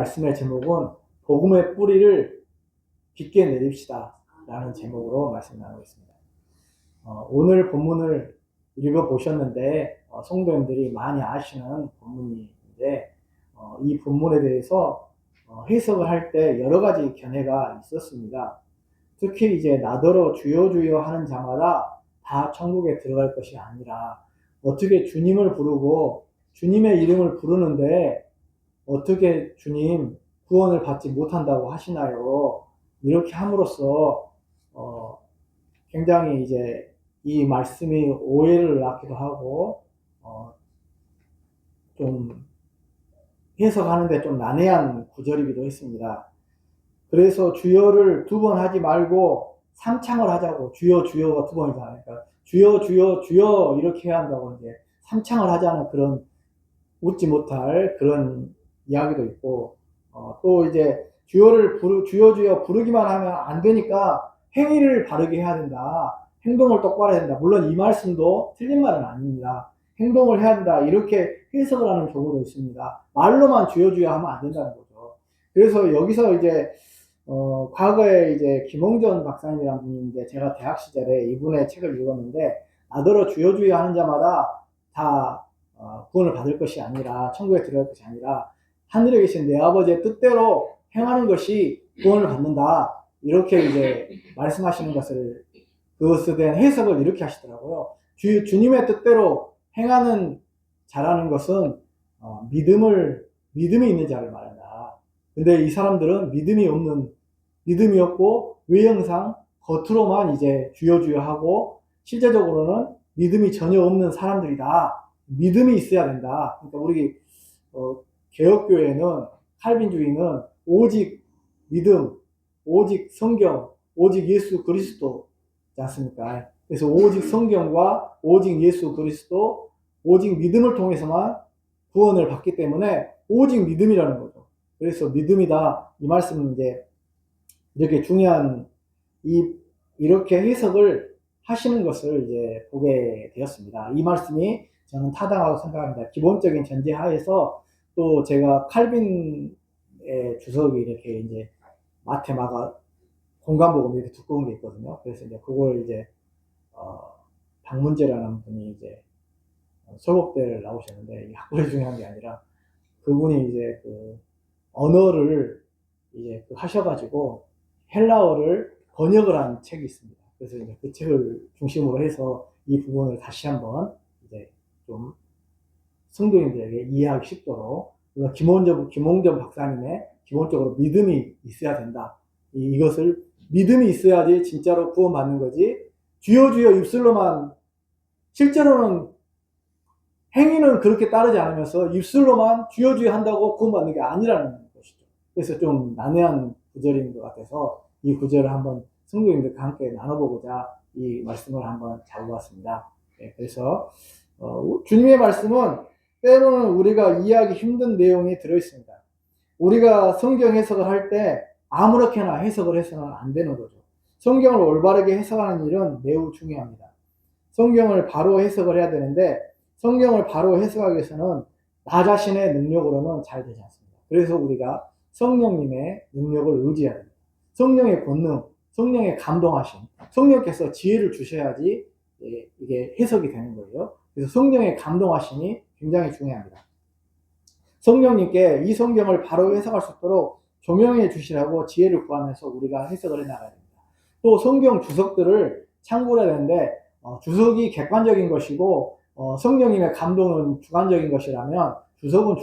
말씀의 제목은 복음의 뿌리를 깊게 내립시다 라는 제목으로 말씀 나누겠습니다. 오늘 본문을 읽어보셨는데 성도님들이 많이 아시는 본문인데 이 본문에 대해서 해석을 할 때 여러 가지 견해가 있었습니다. 특히 이제 나더러 주여 주여 하는 자마다 다 천국에 들어갈 것이 아니라 어떻게 주님을 부르고 주님의 이름을 부르는데 어떻게 주님 구원을 받지 못한다고 하시나요? 이렇게 함으로써 굉장히 이제 이 말씀이 오해를 낳기도 하고 좀 해석하는데 좀 난해한 구절이기도 했습니다. 그래서 주여를 두 번 하지 말고 삼창을 하자고. 주여 주여가 두 번이잖아요. 그러니까 주여 주여 주여 이렇게 해야 한다고 이제 삼창을 하자는 그런 웃지 못할 그런 이야기도 있고 또 이제 주여 주여 부르기만 하면 안 되니까 행위를 바르게 해야 된다. 행동을 똑바로 해야 된다. 물론 이 말씀도 틀린 말은 아닙니다. 행동을 해야 된다. 이렇게 해석을 하는 경우도 있습니다. 말로만 주여 주여 하면 안 된다는 거죠. 그래서 여기서 이제 과거에 이제 김홍전 박사님이라는 분인데 제가 대학 시절에 이분의 책을 읽었는데 나더러 주여 주여 하는 자마다 다 구원을 받을 것이 아니라 천국에 들어갈 것이 아니라 하늘에 계신 내 아버지의 뜻대로 행하는 것이 구원을 받는다. 이렇게 이제 말씀하시는 것을 그것에 대한 해석을 이렇게 하시더라고요. 주님의 뜻대로 행하는 자라는 것은 믿음이 있는 자를 말한다. 근데 이 사람들은 믿음이 없고 외형상 겉으로만 이제 주여 주여 하고 실제적으로는 믿음이 전혀 없는 사람들이다. 믿음이 있어야 된다. 그러니까 우리 개혁교회는 칼빈주의는 오직 믿음, 오직 성경, 오직 예수 그리스도지 않습니까? 그래서 오직 성경과 오직 예수 그리스도, 오직 믿음을 통해서만 구원을 받기 때문에 오직 믿음이라는 거죠. 그래서 믿음이다. 이 말씀은 이제 이렇게 중요한 이렇게 해석을 하시는 것을 이제 보게 되었습니다. 이 말씀이 저는 타당하다고 생각합니다. 기본적인 전제 하에서 또 제가 칼빈의 주석이 이렇게 이제 마테마가 공간복음 이렇게 두꺼운 게 있거든요. 그래서 이제 그걸 이제 박문재라는 분이 이제 설법대를 나오셨는데 이 학벌이 중요한 게 아니라 그분이 이제 그 언어를 이제 하셔가지고 헬라어를 번역을 한 책이 있습니다. 그래서 이제 그 책을 중심으로 해서 이 부분을 다시 한번 이제 좀 성도님들에게 이해하기 쉽도록 김홍전 박사님의 기본적으로 믿음이 있어야 된다. 이것을 믿음이 있어야지 진짜로 구원받는 거지. 주여 주여 입술로만 실제로는 행위는 그렇게 따르지 않으면서 입술로만 주여 주여 한다고 구원받는 게 아니라는 것이죠. 그래서 좀 난해한 구절인 것 같아서 이 구절을 한번 성도님들과 함께 나눠보고자 이 말씀을 한번 잡아봤습니다. 네, 그래서 주님의 말씀은 때로는 우리가 이해하기 힘든 내용이 들어있습니다. 우리가 성경 해석을 할 때 아무렇게나 해석을 해서는 안 되는 거죠. 성경을 올바르게 해석하는 일은 매우 중요합니다. 성경을 바로 해석을 해야 되는데 성경을 바로 해석하기 위해서는 나 자신의 능력으로는 잘 되지 않습니다. 그래서 우리가 성령님의 능력을 의지해야 됩니다. 성령의 권능, 성령의 감동하심, 성령께서 지혜를 주셔야지 이게 해석이 되는 거예요. 그래서 성령의 감동하심이 굉장히 중요합니다. 성령님께 이 성경을 바로 해석할 수 있도록 조명해 주시라고 지혜를 구하면서 우리가 해석을 해나가야 됩니다. 또 성경 주석들을 참고해야 되는데 주석이 객관적인 것이고 성령님의 감동은 주관적인 것이라면 주석은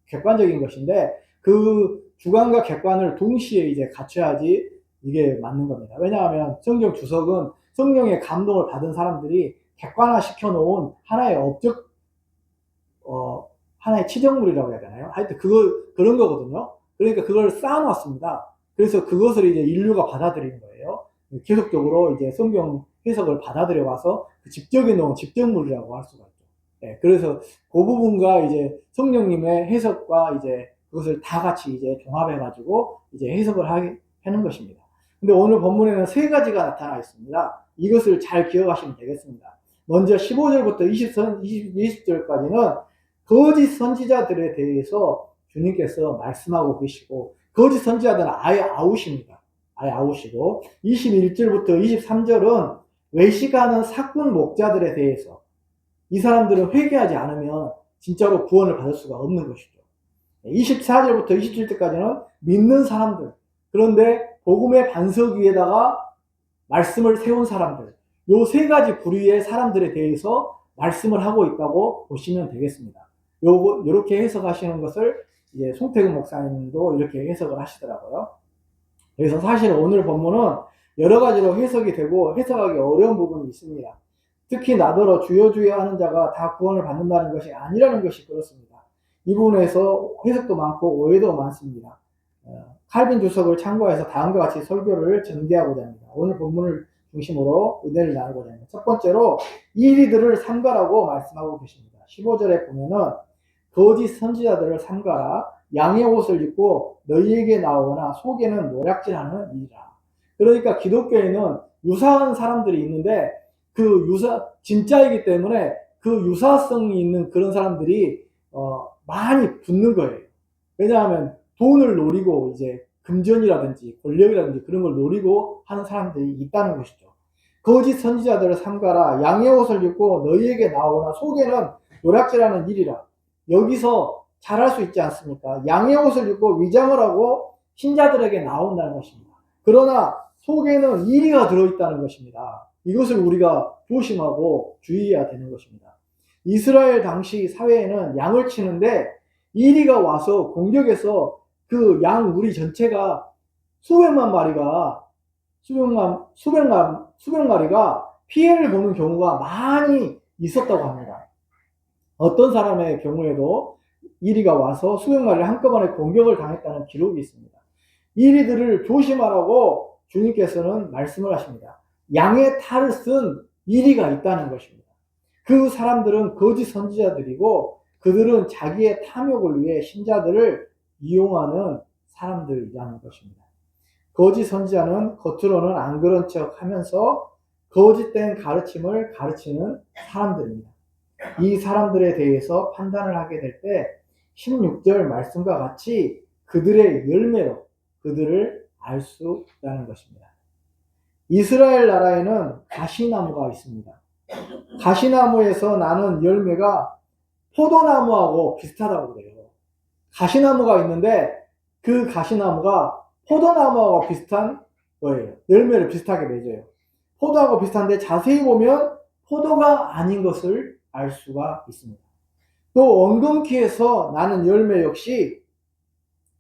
객관적인 것인데 그 주관과 객관을 동시에 이제 갖춰야지 이게 맞는 겁니다. 왜냐하면 성경 주석은 성령의 감동을 받은 사람들이 객관화 시켜놓은 하나의 하나의 치정물이라고 해야 되나요? 하여튼 그런 거거든요. 그러니까 그걸 쌓아놨습니다. 그래서 그것을 이제 인류가 받아들이는 거예요. 계속적으로 이제 성경 해석을 받아들여 와서 그 집적해 놓은 집적물이라고 할 수가 있죠. 네, 그래서 그 부분과 이제 성령님의 해석과 이제 그것을 다 같이 이제 종합해가지고 이제 해석을 하는 것입니다. 근데 오늘 본문에는 세 가지가 나타나 있습니다. 이것을 잘 기억하시면 되겠습니다. 먼저 15절부터 20절까지는 거짓 선지자들에 대해서 주님께서 말씀하고 계시고, 거짓 선지자들은 아예 아웃입니다. 아예 아웃이고, 21절부터 23절은 외식하는 사꾼 목자들에 대해서, 이 사람들은 회개하지 않으면 진짜로 구원을 받을 수가 없는 것이죠. 24절부터 27절까지는 믿는 사람들, 그런데 복음의 반석 위에다가 말씀을 세운 사람들, 요 세 가지 부류의 사람들에 대해서 말씀을 하고 있다고 보시면 되겠습니다. 요렇게 해석하시는 것을 이제 송태근 목사님도 이렇게 해석을 하시더라고요. 그래서 사실 오늘 본문은 여러 가지로 해석이 되고 해석하기 어려운 부분이 있습니다. 특히 나더러 주여 주여 하는 자가 다 구원을 받는다는 것이 아니라는 것이 그렇습니다. 이 부분에서 해석도 많고 오해도 많습니다. 칼빈 주석을 참고해서 다음과 같이 설교를 전개하고자 합니다. 오늘 본문을 중심으로 은혜를 나누고자 합니다. 첫 번째로 이리들을 삼가라고 말씀하고 계십니다. 15절에 보면은 거짓 선지자들을 삼가라. 양의 옷을 입고 너희에게 나오거나 속에는 노략질하는 이라. 그러니까 기독교에는 유사한 사람들이 있는데 그 진짜이기 때문에 그 유사성이 있는 그런 사람들이 많이 붙는 거예요. 왜냐하면 돈을 노리고 이제 금전이라든지 권력이라든지 그런 걸 노리고 하는 사람들이 있다는 것이죠. 거짓 선지자들을 삼가라. 양의 옷을 입고 너희에게 나오거나 속에는 노략질하는 일이라. 여기서 잘할 수 있지 않습니까? 양의 옷을 입고 위장을 하고 신자들에게 나온다는 것입니다. 그러나 속에는 이리가 들어있다는 것입니다. 이것을 우리가 조심하고 주의해야 되는 것입니다. 이스라엘 당시 사회에는 양을 치는데 이리가 와서 공격해서 그 양 우리 전체가 수백만 마리가 피해를 보는 경우가 많이 있었다고 합니다. 어떤 사람의 경우에도 이리가 와서 수백 마리를 한꺼번에 공격을 당했다는 기록이 있습니다. 이리들을 조심하라고 주님께서는 말씀을 하십니다. 양의 탈을 쓴 이리가 있다는 것입니다. 그 사람들은 거짓 선지자들이고 그들은 자기의 탐욕을 위해 신자들을 이용하는 사람들이라는 것입니다. 거짓 선지자는 겉으로는 안 그런 척 하면서 거짓된 가르침을 가르치는 사람들입니다. 이 사람들에 대해서 판단을 하게 될 때 16절 말씀과 같이 그들의 열매로 그들을 알 수 있다는 것입니다. 이스라엘 나라에는 가시나무가 있습니다. 가시나무에서 나는 열매가 포도나무하고 비슷하다고 그래요. 가시나무가 있는데 그 가시나무가 포도나무하고 비슷한 거예요. 열매를 비슷하게 맺어요. 포도하고 비슷한데 자세히 보면 포도가 아닌 것을 알 수가 있습니다. 또 엉겅퀴에서 나는 열매 역시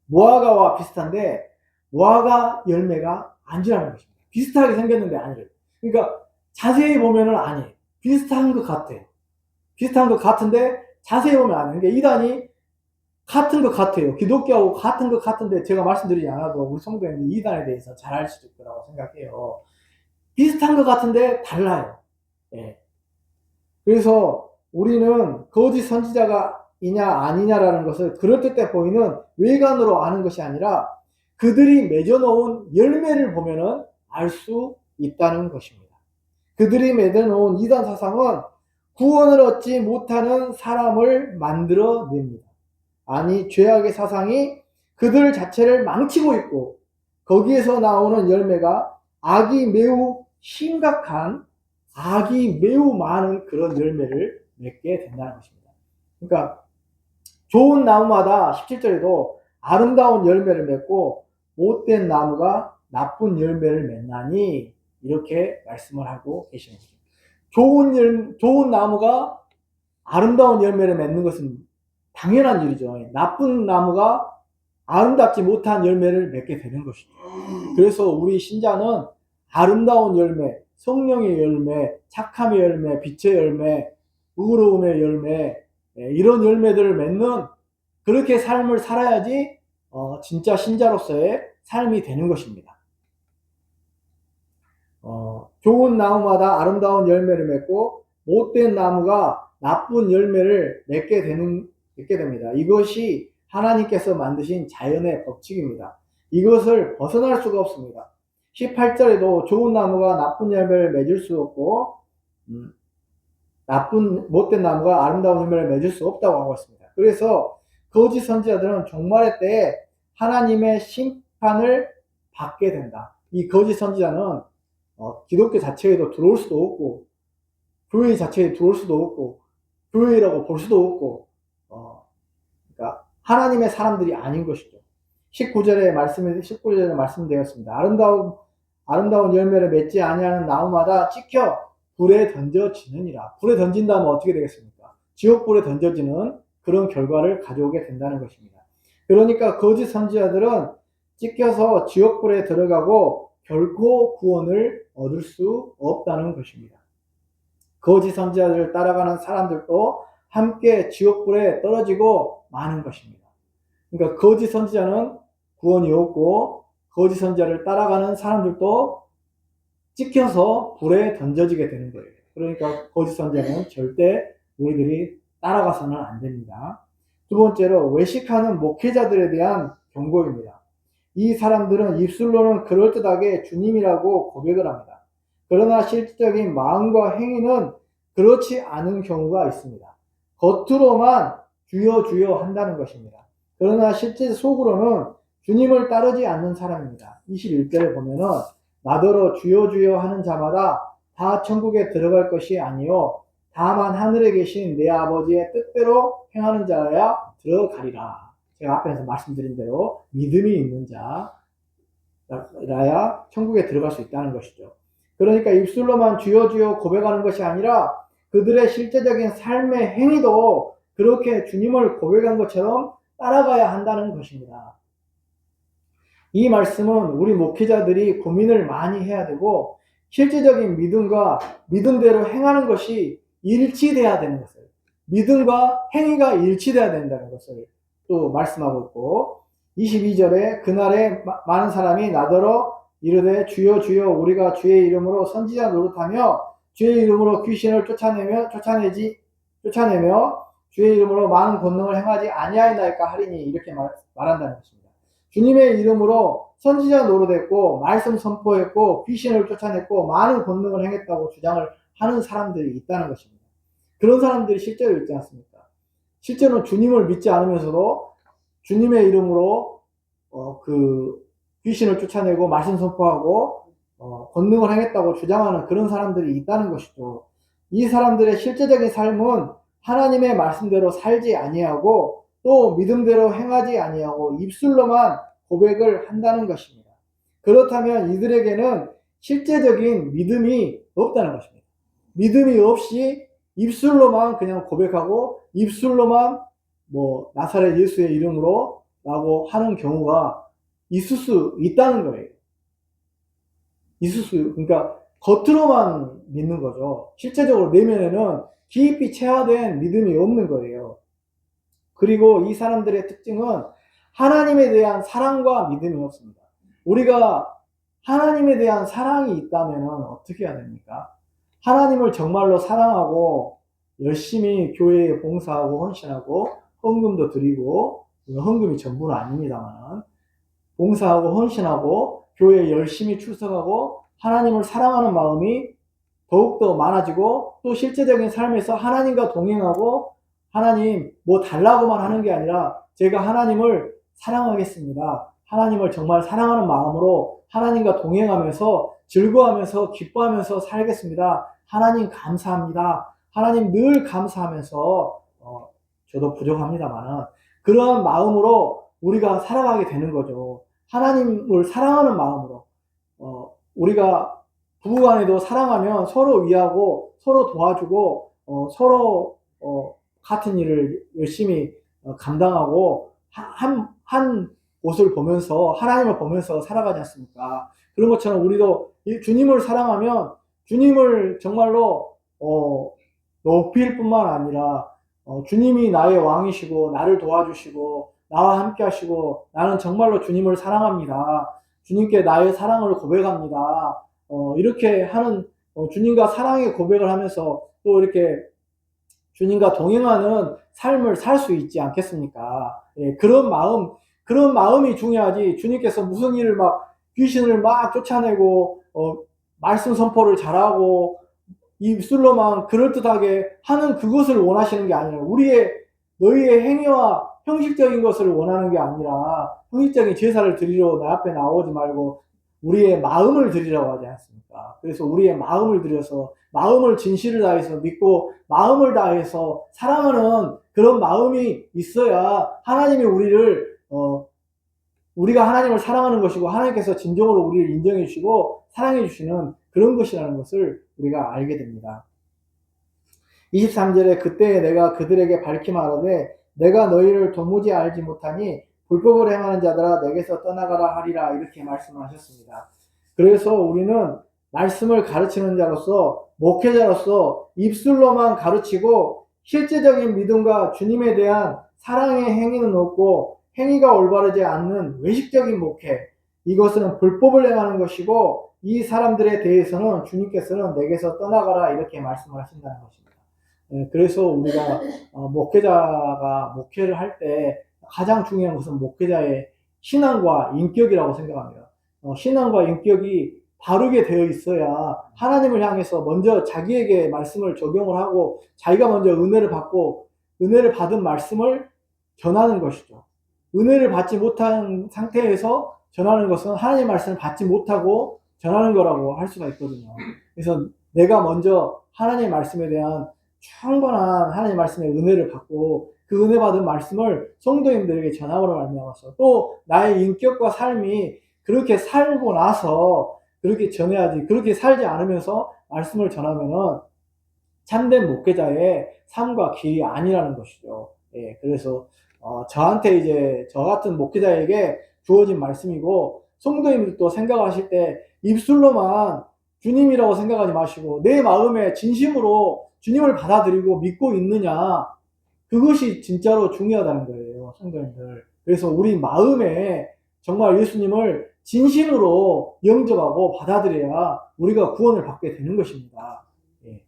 무화과와 비슷한데 무화과 열매가 아니라는 것입니다. 비슷하게 생겼는데 아니래요. 그러니까 자세히 보면은 아니에요. 비슷한 것 같아요. 비슷한 것 같은데 자세히 보면 아니에요. 그러니까 이단이 같은 것 같아요. 기독교하고 같은 것 같은데 제가 말씀드리지 않아도 우리 성도님들 이단에 대해서 잘 알 수 있을 거라고 생각해요. 비슷한 것 같은데 달라요. 예. 그래서 우리는 거짓 선지자가 이냐 아니냐라는 것을 그럴듯해 보이는 외관으로 아는 것이 아니라 그들이 맺어놓은 열매를 보면은 알 수 있다는 것입니다. 그들이 맺어놓은 이단 사상은 구원을 얻지 못하는 사람을 만들어냅니다. 아니 죄악의 사상이 그들 자체를 망치고 있고 거기에서 나오는 열매가 악이 매우 심각한 악이 매우 많은 그런 열매를 맺게 된다는 것입니다. 그러니까 좋은 나무마다 17절에도 아름다운 열매를 맺고 못된 나무가 나쁜 열매를 맺나니 이렇게 말씀을 하고 계시는 거죠. 좋은 나무가 아름다운 열매를 맺는 것은 당연한 일이죠. 나쁜 나무가 아름답지 못한 열매를 맺게 되는 것이죠. 그래서 우리 신자는 아름다운 열매, 성령의 열매, 착함의 열매, 빛의 열매, 의로움의 열매, 이런 열매들을 맺는 그렇게 삶을 살아야지 진짜 신자로서의 삶이 되는 것입니다. 좋은 나무마다 아름다운 열매를 맺고 못된 나무가 나쁜 열매를 맺게 됩니다. 이것이 하나님께서 만드신 자연의 법칙입니다. 이것을 벗어날 수가 없습니다. 18절에도 좋은 나무가 나쁜 열매를 맺을 수 없고 못된 나무가 아름다운 열매를 맺을 수 없다고 하고 있습니다. 그래서 거짓 선지자들은 종말의 때에 하나님의 심판을 받게 된다. 이 거짓 선지자는 기독교 자체에도 들어올 수도 없고, 교회 자체에 들어올 수도 없고, 교회라고 볼 수도 없고, 그러니까 하나님의 사람들이 아닌 것이죠. 19절에 말씀되었습니다. 아름다운 열매를 맺지 아니하는 나무마다 찍혀 불에 던져지느니라. 불에 던진다면 어떻게 되겠습니까? 지옥불에 던져지는 그런 결과를 가져오게 된다는 것입니다. 그러니까 거짓 선지자들은 찍혀서 지옥불에 들어가고 결코 구원을 얻을 수 없다는 것입니다. 거짓 선지자들을 따라가는 사람들도 함께 지옥불에 떨어지고 마는 것입니다. 그러니까 거짓 선지자는 구원이 없고 거짓 선지자를 따라가는 사람들도 찍혀서 불에 던져지게 되는 거예요. 그러니까 거짓 선지자는 절대 우리들이 따라가서는 안 됩니다. 두 번째로 외식하는 목회자들에 대한 경고입니다. 이 사람들은 입술로는 그럴듯하게 주님이라고 고백을 합니다. 그러나 실질적인 마음과 행위는 그렇지 않은 경우가 있습니다. 겉으로만 주여 주여 한다는 것입니다. 그러나 실제 속으로는 주님을 따르지 않는 사람입니다. 21절에 보면은 나더러 주여 주여 하는 자마다 다 천국에 들어갈 것이 아니요 다만 하늘에 계신 내 아버지의 뜻대로 행하는 자야 들어가리라. 제가 앞에서 말씀드린 대로 믿음이 있는 자라야 천국에 들어갈 수 있다는 것이죠. 그러니까 입술로만 주여 주여 고백하는 것이 아니라 그들의 실제적인 삶의 행위도 그렇게 주님을 고백한 것처럼 따라가야 한다는 것입니다. 이 말씀은 우리 목회자들이 고민을 많이 해야 되고 실제적인 믿음과 믿음대로 행하는 것이 일치돼야 되는 것을, 믿음과 행위가 일치돼야 된다는 것을 또 말씀하고 있고 22절에 그날에 많은 사람이 나더러 이르되 주여 주여 우리가 주의 이름으로 선지자 노릇하며 주의 이름으로 귀신을 쫓아내며 주의 이름으로 많은 권능을 행하지 아니하였나이까 하리니 이렇게 말한다는 것입니다. 주님의 이름으로 선지자 노릇했고 말씀 선포했고 귀신을 쫓아냈고 많은 권능을 행했다고 주장을 하는 사람들이 있다는 것입니다. 그런 사람들이 실제로 있지 않습니까? 실제로는 주님을 믿지 않으면서도 주님의 이름으로 귀신을 쫓아내고 말씀 선포하고 권능을 행했다고 주장하는 그런 사람들이 있다는 것이죠. 이 사람들의 실제적인 삶은 하나님의 말씀대로 살지 아니하고 또 믿음대로 행하지 아니하고 입술로만 고백을 한다는 것입니다. 그렇다면 이들에게는 실제적인 믿음이 없다는 것입니다. 믿음이 없이 입술로만 그냥 고백하고 입술로만 나사렛 예수의 이름으로 라고 하는 경우가 있을 수 있다는 거예요. 그러니까 겉으로만 믿는 거죠. 실제적으로 내면에는 깊이 체화된 믿음이 없는 거예요. 그리고 이 사람들의 특징은 하나님에 대한 사랑과 믿음이 없습니다. 우리가 하나님에 대한 사랑이 있다면 어떻게 해야 됩니까? 하나님을 정말로 사랑하고 열심히 교회에 봉사하고 헌신하고 헌금도 드리고, 헌금이 전부는 아닙니다만 봉사하고 헌신하고 교회에 열심히 출석하고 하나님을 사랑하는 마음이 더욱더 많아지고 또 실제적인 삶에서 하나님과 동행하고 하나님 뭐 달라고만 하는 게 아니라 제가 하나님을 사랑하겠습니다. 하나님을 정말 사랑하는 마음으로 하나님과 동행하면서 즐거워하면서 기뻐하면서 살겠습니다. 하나님 감사합니다. 하나님 늘 감사하면서 저도 부족합니다만 그러한 마음으로 우리가 살아가게 되는 거죠. 하나님을 사랑하는 마음으로 우리가 부부간에도 사랑하면 서로 위하고 서로 도와주고 서로 같은 일을 열심히 감당하고 한 곳을 보면서 하나님을 보면서 살아가지 않습니까? 그런 것처럼 우리도 주님을 사랑하면 주님을 정말로 높일 뿐만 아니라 주님이 나의 왕이시고 나를 도와주시고 나와 함께 하시고 나는 정말로 주님을 사랑합니다. 주님께 나의 사랑을 고백합니다. 이렇게 하는 주님과 사랑의 고백을 하면서 또 이렇게 주님과 동행하는 삶을 살 수 있지 않겠습니까? 예, 그런 마음이 중요하지. 주님께서 무슨 일을 귀신을 쫓아내고 말씀 선포를 잘하고 입술로만 그럴듯하게 하는 그것을 원하시는 게 아니라 우리의 너희의 행위와 형식적인 것을 원하는 게 아니라 형식적인 제사를 드리러 내 앞에 나오지 말고 우리의 마음을 드리라고 하지 않습니까? 그래서 우리의 마음을 드려서 마음을 진실을 다해서 믿고 마음을 다해서 사랑하는 그런 마음이 있어야 하나님이 우리가 하나님을 사랑하는 것이고 하나님께서 진정으로 우리를 인정해 주시고 사랑해 주시는 그런 것이라는 것을 우리가 알게 됩니다. 23절에 그때에 내가 그들에게 밝히 말하되 내가 너희를 도무지 알지 못하니 불법을 행하는 자들아 내게서 떠나가라 하리라 이렇게 말씀하셨습니다. 그래서 우리는 말씀을 가르치는 자로서 목회자로서 입술로만 가르치고 실제적인 믿음과 주님에 대한 사랑의 행위는 없고 행위가 올바르지 않는 외식적인 목회, 이것은 불법을 행하는 것이고 이 사람들에 대해서는 주님께서는 내게서 떠나가라 이렇게 말씀을 하신다는 것입니다. 그래서 우리가 목회자가 목회를 할 때 가장 중요한 것은 목회자의 신앙과 인격이라고 생각합니다. 신앙과 인격이 바르게 되어 있어야 하나님을 향해서 먼저 자기에게 말씀을 적용을 하고 자기가 먼저 은혜를 받고 은혜를 받은 말씀을 전하는 것이죠. 은혜를 받지 못한 상태에서 전하는 것은 하나님의 말씀을 받지 못하고 전하는 거라고 할 수가 있거든요. 그래서 내가 먼저 하나님의 말씀에 대한 충분한 하나님의 말씀의 은혜를 받고 그 은혜 받은 말씀을 성도님들에게 전함으로 말미암아서 또 나의 인격과 삶이 그렇게 살고 나서 그렇게 전해야지, 그렇게 살지 않으면서 말씀을 전하면은 참된 목회자의 삶과 길이 아니라는 것이죠. 예, 그래서 저한테 이제 저 같은 목회자에게 주어진 말씀이고 성도님들도 생각하실 때 입술로만 주님이라고 생각하지 마시고 내 마음에 진심으로 주님을 받아들이고 믿고 있느냐, 그것이 진짜로 중요하다는 거예요, 성도님들. 그래서 우리 마음에 정말 예수님을 진심으로 영접하고 받아들여야 우리가 구원을 받게 되는 것입니다. 예.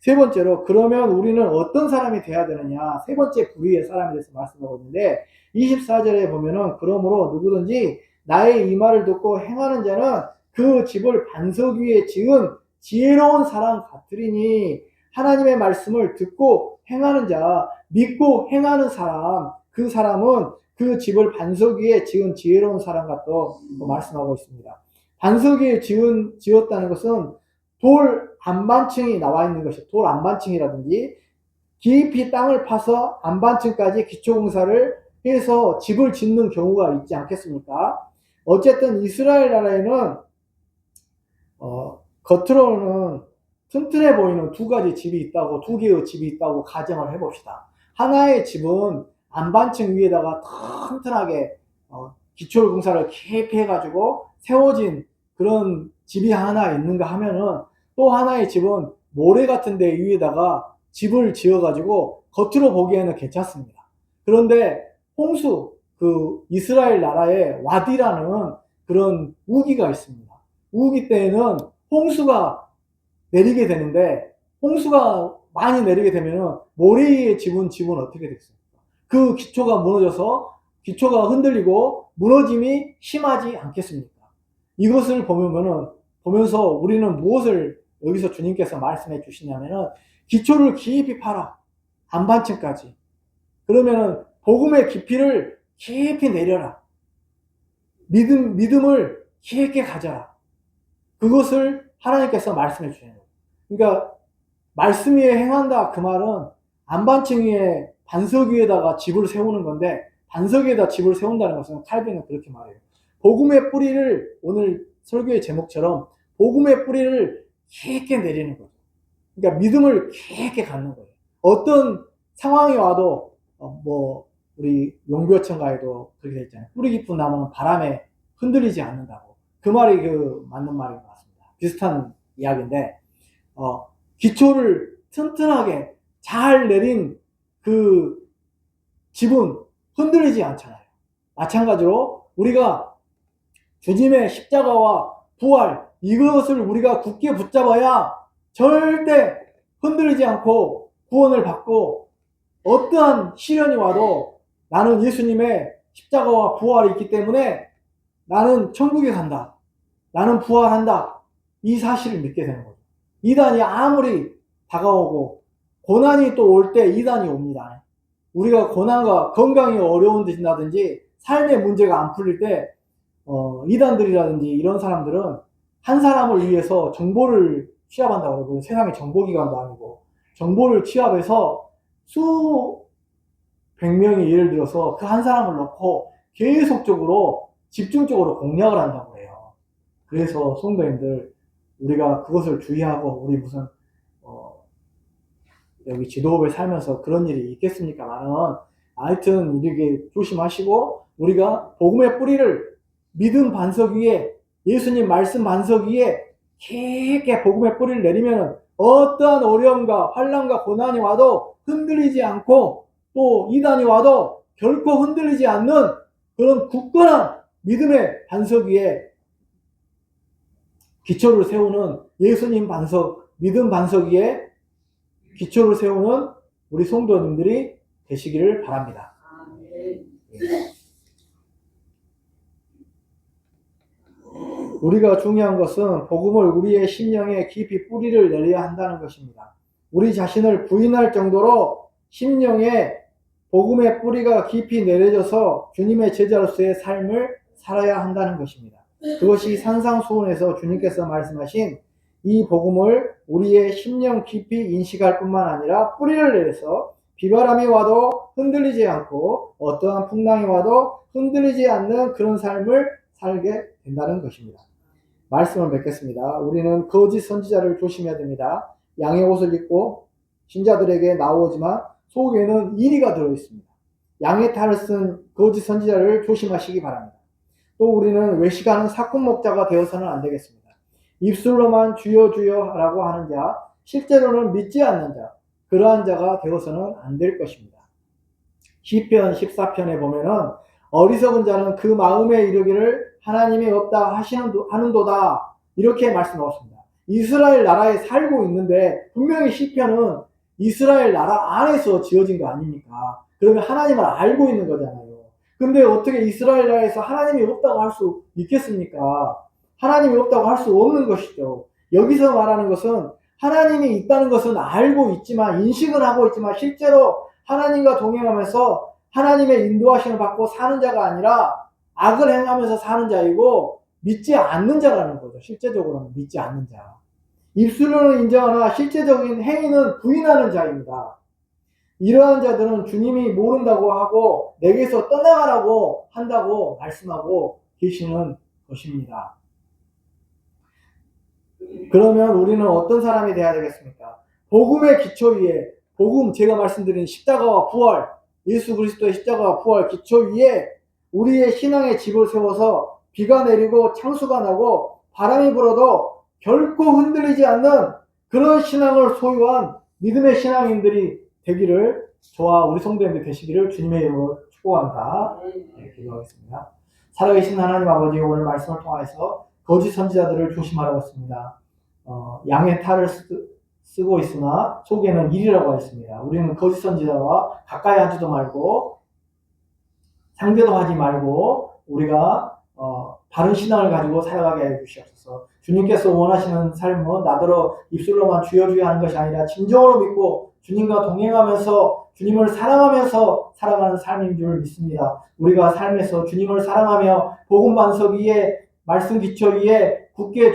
세 번째로, 그러면 우리는 어떤 사람이 돼야 되느냐, 세 번째 부류의 사람에 대해서 말씀하고 있는데 24절에 보면은 그러므로 누구든지 나의 이 말을 듣고 행하는 자는 그 집을 반석 위에 지은 지혜로운 사람 같으리니, 하나님의 말씀을 듣고 행하는 자, 믿고 행하는 사람, 그 사람은 그 집을 반석 위에 지은 지혜로운 사람 같다고 말씀하고 있습니다. 반석 위에 지었다는 것은 돌 안반층이 나와 있는 것이, 돌 안반층이라든지 깊이 땅을 파서 안반층까지 기초공사를 해서 집을 짓는 경우가 있지 않겠습니까? 어쨌든 이스라엘 나라에는 겉으로는 튼튼해 보이는 두 가지 집이 있다고, 두 개의 집이 있다고 가정을 해봅시다. 하나의 집은 안반층 위에다가 튼튼하게 기초 공사를 깊이 해가지고 세워진 그런 집이 하나 있는가 하면은, 또 하나의 집은 모래 같은 데 위에다가 집을 지어가지고 겉으로 보기에는 괜찮습니다. 그런데 홍수, 그 이스라엘 나라에 와디라는 그런 우기가 있습니다. 우기 때에는 홍수가 내리게 되는데, 홍수가 많이 내리게 되면은 모래 위에 집은 어떻게 됐습니까? 그 기초가 무너져서 기초가 흔들리고 무너짐이 심하지 않겠습니까? 이것을 보면서 우리는 무엇을 여기서 주님께서 말씀해 주시냐면은, 기초를 깊이 파라, 안반층까지. 그러면은 복음의 깊이를 깊이 내려라. 믿음을 깊게 가져라. 그것을 하나님께서 말씀해 주시는 거예요. 그러니까 말씀 위에 행한다, 그 말은 안반층 위에 반석 위에다가 집을 세우는 건데, 반석 위에다 집을 세운다는 것은 칼빈은 그렇게 말해요. 복음의 뿌리를, 오늘 설교의 제목처럼 복음의 뿌리를 깊게 내리는 거죠. 그러니까 믿음을 깊게 갖는 거예요. 어떤 상황이 와도 우리 용교천가에도 그렇게 되어 있잖아요. 뿌리 깊은 나무는 바람에 흔들리지 않는다고. 그 말이 맞는 말인 것 같습니다. 비슷한 이야기인데, 기초를 튼튼하게 잘 내린 그 집은 흔들리지 않잖아요. 마찬가지로 우리가 주님의 십자가와 부활, 이것을 우리가 굳게 붙잡아야 절대 흔들리지 않고 구원을 받고, 어떠한 시련이 와도 나는 예수님의 십자가와 부활이 있기 때문에 나는 천국에 간다, 나는 부활한다, 이 사실을 믿게 되는 거죠. 이단이 아무리 다가오고 고난이 또 올 때 이단이 옵니다. 우리가 고난과 건강이 어려운다든지 삶의 문제가 안 풀릴 때 이단들이라든지 이런 사람들은 한 사람을 위해서 정보를 취합한다고 그러고, 세상에 정보기관도 아니고 정보를 취합해서 수백 명이 예를 들어서 그 한 사람을 놓고 계속적으로 집중적으로 공략을 한다고 해요. 그래서 성도님들, 우리가 그것을 주의하고, 우리 무슨 여기 지도부에 살면서 그런 일이 있겠습니까만은, 하여튼 이렇게 조심하시고, 우리가 복음의 뿌리를 믿음 반석 위에, 예수님 말씀 반석 위에 깊게 복음의 뿌리를 내리면 어떠한 어려움과 환난과 고난이 와도 흔들리지 않고, 또 이단이 와도 결코 흔들리지 않는 그런 굳건한 믿음의 반석 위에 기초를 세우는, 예수님 반석, 믿음 반석 위에 기초를 세우는 우리 성도님들이 되시기를 바랍니다. 우리가 중요한 것은 복음을 우리의 심령에 깊이 뿌리를 내려야 한다는 것입니다. 우리 자신을 부인할 정도로 심령에 복음의 뿌리가 깊이 내려져서 주님의 제자로서의 삶을 살아야 한다는 것입니다. 그것이 산상수훈에서 주님께서 말씀하신 이 복음을 우리의 심령 깊이 인식할 뿐만 아니라 뿌리를 내려서 비바람이 와도 흔들리지 않고 어떠한 풍랑이 와도 흔들리지 않는 그런 삶을 살게 된다는 것입니다. 말씀을 맺겠습니다. 우리는 거짓 선지자를 조심해야 됩니다. 양의 옷을 입고 신자들에게 나오지만 속에는 이리가 들어있습니다. 양의 탈을 쓴 거짓 선지자를 조심하시기 바랍니다. 또 우리는 외식하는 사꾼 목자가 되어서는 안 되겠습니다. 입술로만 주여 주여 라고 하는 자, 실제로는 믿지 않는 자, 그러한 자가 되어서는 안 될 것입니다. 시편 14편에 보면은 어리석은 자는 그 마음에 이르기를 하나님이 없다 하는도다, 이렇게 말씀하셨습니다. 이스라엘 나라에 살고 있는데 분명히 시편은 이스라엘 나라 안에서 지어진 거 아닙니까? 그러면 하나님을 알고 있는 거잖아요. 근데 어떻게 이스라엘 나라에서 하나님이 없다고 할 수 있겠습니까? 하나님이 없다고 할 수 없는 것이죠. 여기서 말하는 것은 하나님이 있다는 것은 알고 있지만, 인식은 하고 있지만 실제로 하나님과 동행하면서 하나님의 인도하심을 받고 사는 자가 아니라 악을 행하면서 사는 자이고 믿지 않는 자라는 거죠. 실제적으로는 믿지 않는 자. 입술로는 인정하나 실제적인 행위는 부인하는 자입니다. 이러한 자들은 주님이 모른다고 하고 내게서 떠나가라고 한다고 말씀하고 계시는 것입니다. 그러면 우리는 어떤 사람이 돼야 되겠습니까? 복음의 기초 위에, 복음, 제가 말씀드린 십자가와 부활, 예수 그리스도의 십자가와 부활 기초 위에 우리의 신앙의 집을 세워서 비가 내리고 창수가 나고 바람이 불어도 결코 흔들리지 않는 그런 신앙을 소유한 믿음의 신앙인들이 되기를, 저와 우리 성도님들 되시기를 주님의 이름으로 축복합니다. 네, 기도하겠습니다. 살아계신 하나님 아버지, 오늘 말씀을 통해서 거짓 선지자들을 조심하라고 했습니다. 양의 탈을 쓰고 있으나 속에는 일이라고 했습니다. 우리는 거짓 선지자와 가까이 하지도 말고 상대도 하지 말고 우리가 바른 신앙을 가지고 살아가게 해 주시옵소서. 주님께서 원하시는 삶은 나더러 입술로만 주여 주여 하는 것이 아니라 진정으로 믿고 주님과 동행하면서 주님을 사랑하면서 살아가는 삶인 줄 믿습니다. 우리가 삶에서 주님을 사랑하며 복음 반석 위에, 말씀 기초 위에 굳게